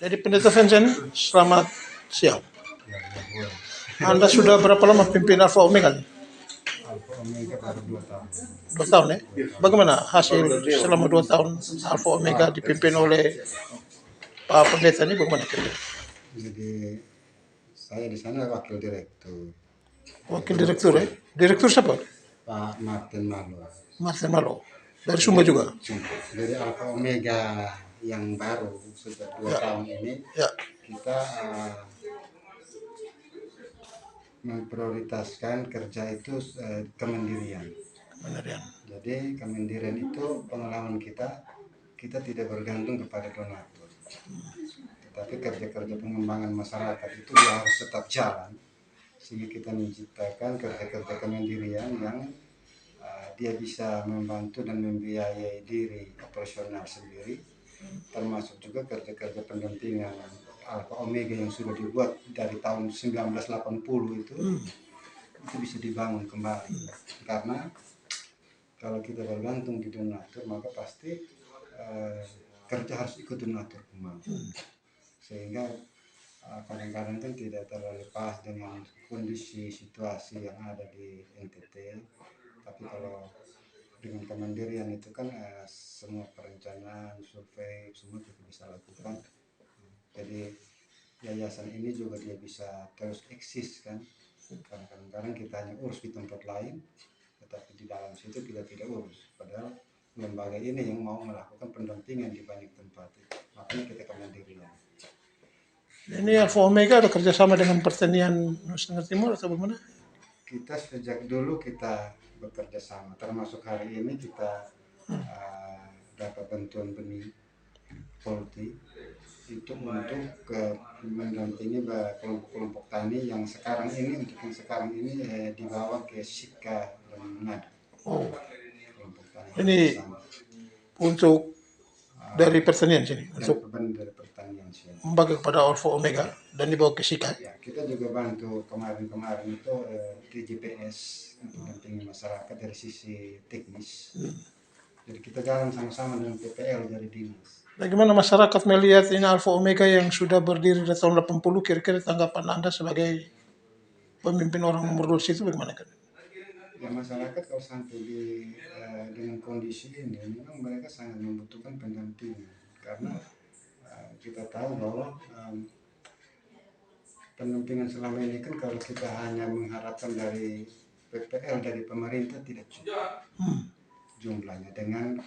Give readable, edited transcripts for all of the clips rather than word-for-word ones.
Jadi Pendeta Vincent, selamat siang. Ya, boleh. Anda sudah berapa lama pimpin Alfa Omega nih? Alfa Omega baru 2 tahun. 2 tahun ya? Bagaimana hasil selama 2 tahun Alfa Omega dipimpin oleh Pak Pendeta ini bagaimana? Jadi saya di sana wakil direktur. Wakil direktur ya? Direktur siapa? Pak Martin Malo. Martin Malo. Dari Sumba juga? Dari Alfa Omega yang baru sudah 2 tahun ini, Ya. kita memprioritaskan kerja itu kemandirian. Kemandirian. Jadi kemandirian itu pengalaman kita tidak bergantung kepada donatur. Tetapi kerja-kerja pengembangan masyarakat itu dia harus tetap jalan, sehingga kita menciptakan kerja-kerja kemandirian yang dia bisa membantu dan membiayai diri operasional sendiri, termasuk juga kerja-kerja pendampingan Alfa Omega yang sudah dibuat dari tahun 1980 itu bisa dibangun kembali. Karena kalau kita bergantung di donatur, maka pasti kerja harus ikut donatur kembali. Sehingga kadang-kadang kan tidak terlalu pas dengan kondisi situasi yang ada di NTT. Tapi kalau dengan kemandirian itu kan semua perencanaan, survei, semua kita bisa lakukan. Jadi yayasan ini juga dia bisa terus eksis kan. Karena kadang-kadang kita hanya urus di tempat lain, tetapi di dalam situ kita tidak urus. Padahal lembaga ini yang mau melakukan pendampingan di banyak tempat. Makanya kita kemandirian. Ini Alfa Omega ada kerjasama dengan pertanian Nusa Tenggara Timur atau bagaimana? Kita sejak dulu kita bekerja sama, termasuk hari ini kita dapat bantuan benih polti itu untuk mendampingi kelompok-kelompok tani yang sekarang ini dibawa ke Sika dan Manado. Oh, Kelompok tani ini untuk dari pertanian sini, untuk dari pertanian sini membagi kepada Alfa Omega dan dibawa ke Sika. Ya, kita juga bantu kemarin itu TJPS untuk mendampingi masyarakat dari sisi teknis. Jadi kita jalan sama-sama dengan PPL dari dinas. Bagaimana masyarakat melihat ini Alfa Omega yang sudah berdiri dari tahun 80, kira-kira tanggapan Anda sebagai pemimpin orang nomor 2 situ bagaimana kan? Ya, masyarakat kalau sampai dengan kondisi ini memang mereka sangat membutuhkan pendampingan karena kita tahu bahwa pendampingan selama ini kan kalau kita hanya mengharapkan dari PPL dari pemerintah tidak cukup jumlahnya dengan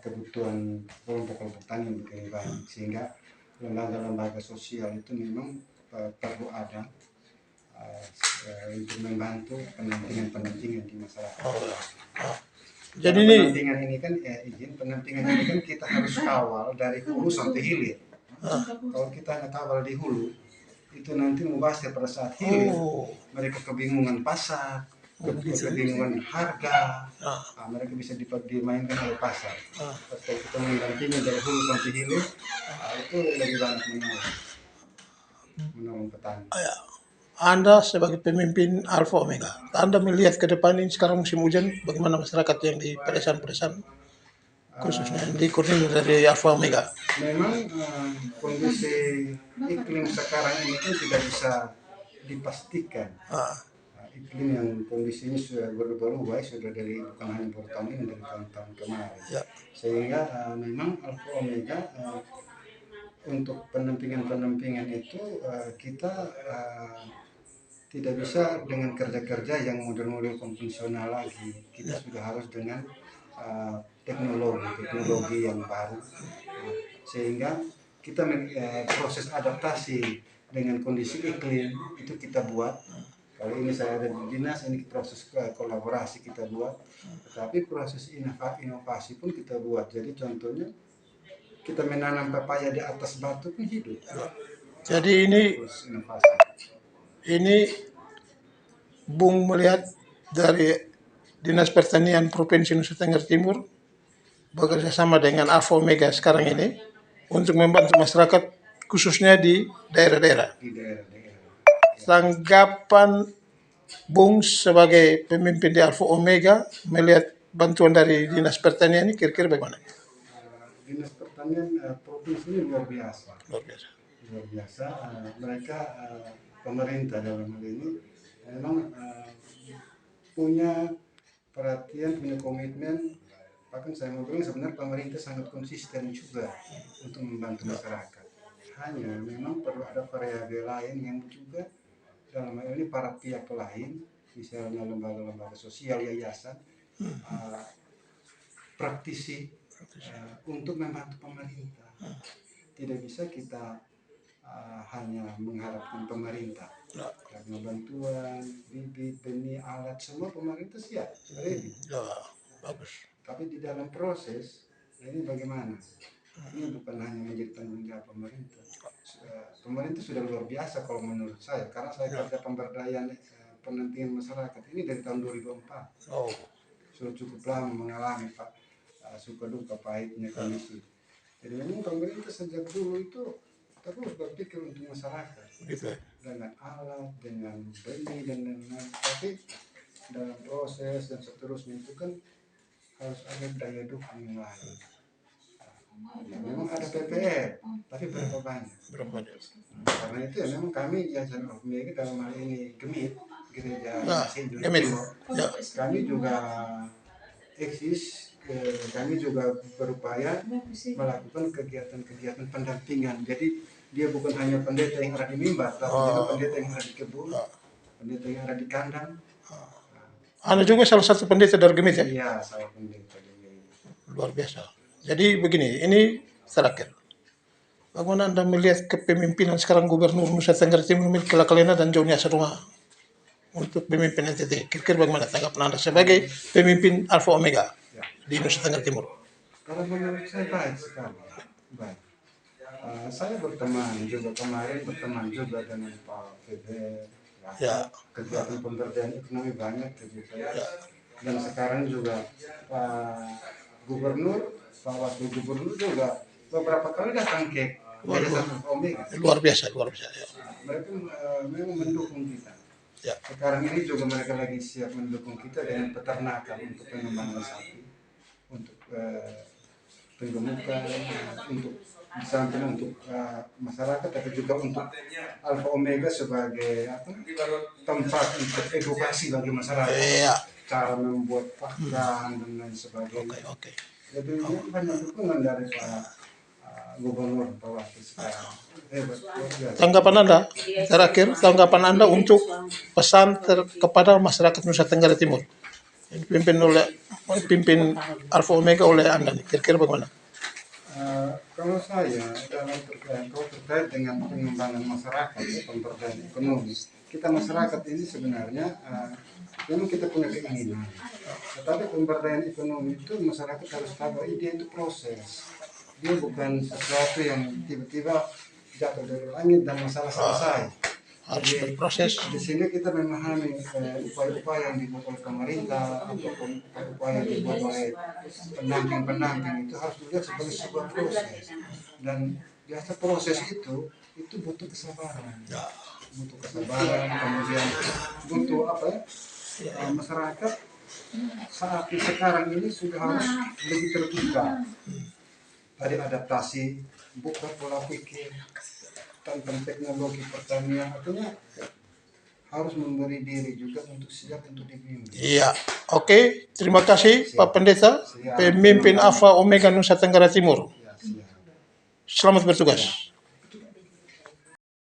kebutuhan kelompok-kelompok tani yang begitu banyak, sehingga lembaga-lembaga sosial itu memang perlu ada untuk membantu pendampingan di masyarakat. Jadi ini pendampingan ini kan pendampingan ini kan kita harus kawal dari hulu sampai hilir. Kalau kita hanya kawal di hulu, itu nanti mubazir pada saat hilir, mereka kebingungan pasar, kebingungan harga, mereka bisa dimainkan oleh pasar. Kalau kita mendampingi dari hulu sampai hilir, itu lebih banyak menolong petani. Anda sebagai pemimpin Alfa Omega, Anda melihat ke depan ini sekarang musim hujan, bagaimana masyarakat yang di pedesaan-pedesaan, khususnya di Kurnia dari Alfa Omega? Memang kondisi iklim sekarang ini kan tidak bisa dipastikan. Iklim yang kondisinya sudah berubah-ubah, sudah dari bukan hanya baru tahun ini, dari tahun-tahun kemarin. Ya. Sehingga memang Alfa Omega untuk pendampingan itu kita tidak bisa dengan kerja-kerja yang model-model konvensional lagi. Kita sudah harus dengan teknologi yang baru, sehingga kita proses adaptasi dengan kondisi iklim itu kita buat. Kalau ini saya ada di dinas, ini proses kolaborasi kita buat, tetapi proses inovasi pun kita buat. Jadi contohnya kita menanam pepaya di atas batu pun hidup. Jadi ini Bung melihat dari Dinas Pertanian Provinsi Nusa Tenggara Timur bekerja sama dengan Alfa Omega sekarang ini untuk membantu masyarakat khususnya di daerah-daerah. Tanggapan Bung sebagai pemimpin di Alfa Omega melihat bantuan dari Dinas Pertanian ini kira-kira bagaimana? Di Dinas Pertanian provinsi ini luar biasa. Luar biasa. Luar biasa. Mereka pemerintah dalam hal ini memang punya perhatian, punya komitmen. Bahkan saya mau bilang sebenarnya pemerintah sangat konsisten juga untuk membantu masyarakat. Hanya memang perlu ada variabel lain yang juga dalam hal ini para pihak lain, misalnya lembaga-lembaga sosial, yayasan, praktisi untuk membantu pemerintah. Tidak bisa kita hanya mengharapkan pemerintah karena bantuan, bibit, benih, alat, semua pemerintah siap, ready. Ya, bagus. Tapi di dalam proses ini bagaimana? Ini bukan hanya menjadi tanggung jawab pemerintah. Pemerintah sudah luar biasa kalau menurut saya, karena saya kerja pemberdayaan pendampingan masyarakat ini dari tahun 2004. Oh, Sudah cukup lama mengalami Pak suka duka pahitnya kondisi. Jadi memang pemerintah sejak dulu itu terus berpikir untuk masyarakat gitu. dengan alat, dengan benih dan lain-lain. Tapi dalam proses dan seterusnya itu kan harus ada daya dukung yang lain. Ya, memang ada PPR, tapi berapa banyak? Berapa dia? Karena itu ya memang kami Yayasan Alfa Omega dalam hal ini Gemit, Gereja Indonesia Gemit. Timur, Ya. kami juga eksis, kami juga berupaya melakukan kegiatan-kegiatan pendampingan. Jadi dia bukan hanya pendeta yang ada di mimbar, tapi juga pendeta yang ada di kebun, pendeta yang ada di kandang. Anda juga salah satu pendeta dari Gemit ya? Iya, saya pendeta juga. Luar biasa. Jadi begini, ini terakhir. Bagaimana Anda melihat kepemimpinan sekarang Gubernur Nusa Tenggara Timur Milkila Kalena dan Joni Asaruma untuk pemimpin NTT? Kira-kira bagaimana tanggapan Anda sebagai pemimpin Alfa Omega di Nusa Tenggara Timur? Kalau menurut saya baik sekali, baik. Saya berteman juga kemarin dengan Pak Feder, Ya. kegiatan pemberdayaan ekonomi banyak gitu ya. Dan sekarang juga Pak Gubernur, Pak Wakil Gubernur juga beberapa kali datang ke Yayasan Alfa Omega. Luar biasa, luar biasa. Ya. Mereka memang mendukung kita. Ya. Sekarang ini juga mereka lagi siap mendukung kita dengan peternakan untuk pengembangan sapi, untuk penggemukan, untuk di samping untuk masyarakat, tapi juga untuk Alfa Omega sebagai tempat untuk edukasi bagi masyarakat, Iya. cara membuat pakan dan lain sebagainya. Oke. Jadi banyak dukungan dari Pak Gubernur Pak Wakil sekarang. Hebat, luar biasa. Tanggapan Anda terakhir, tanggapan Anda untuk pesan kepada masyarakat Nusa Tenggara Timur yang dipimpin Alfa Omega oleh Anda, kira-kira bagaimana? Kalau saya terkait dengan pengembangan masyarakat, pemberdayaan ekonomi, kita masyarakat ini sebenarnya memang kita punya keinginan, tetapi pemberdayaan ekonomi itu masyarakat harus tahu dia itu proses, dia bukan sesuatu yang tiba-tiba jatuh dari langit dan masalah selesai. Harus berproses. Di sini kita memahami upaya-upaya yang dibuat oleh pemerintah ataupun upaya yang dibuat oleh pendamping itu harus dilihat sebagai sebuah proses, dan biasa proses itu butuh kesabaran, kemudian butuh masyarakat saat sekarang ini sudah harus lebih terbuka, ada adaptasi, buka pola pikir tentang teknologi pertanian, artinya harus memberi diri juga untuk siap untuk dibimbing. Iya, oke. Terima kasih Pak Pendeta, pemimpin Alfa Omega Nusa Tenggara Timur. Ya, siap. Selamat bertugas.